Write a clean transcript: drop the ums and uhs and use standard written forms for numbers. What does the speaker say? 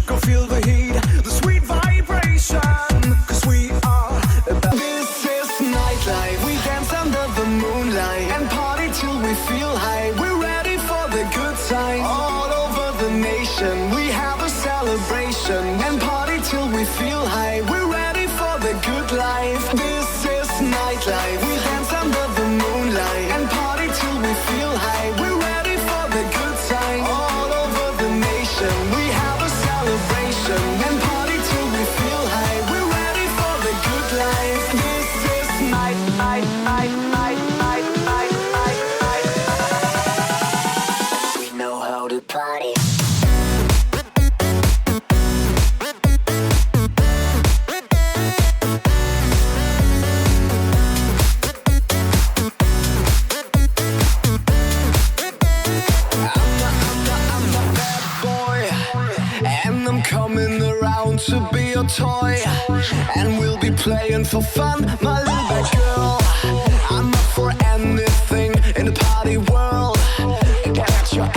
Go feel the heat, the sweet vibration, 'cause we are about. This is nightlife. We dance under the moonlight and party till we feel high. We're ready for the good time. All over the nation we have a celebration and party till we feel high. We're ready for the good life. This is nightlife. We dance under the moonlight and party till we feel high. We're ready for the good time. All over the nation we have a celebration and party till we feel high. We're ready for the good life. This is night. We know how to party. Coming around to be your toy, and we'll be playing for fun, my little bad girl. I'm up for anything in the party world. Get your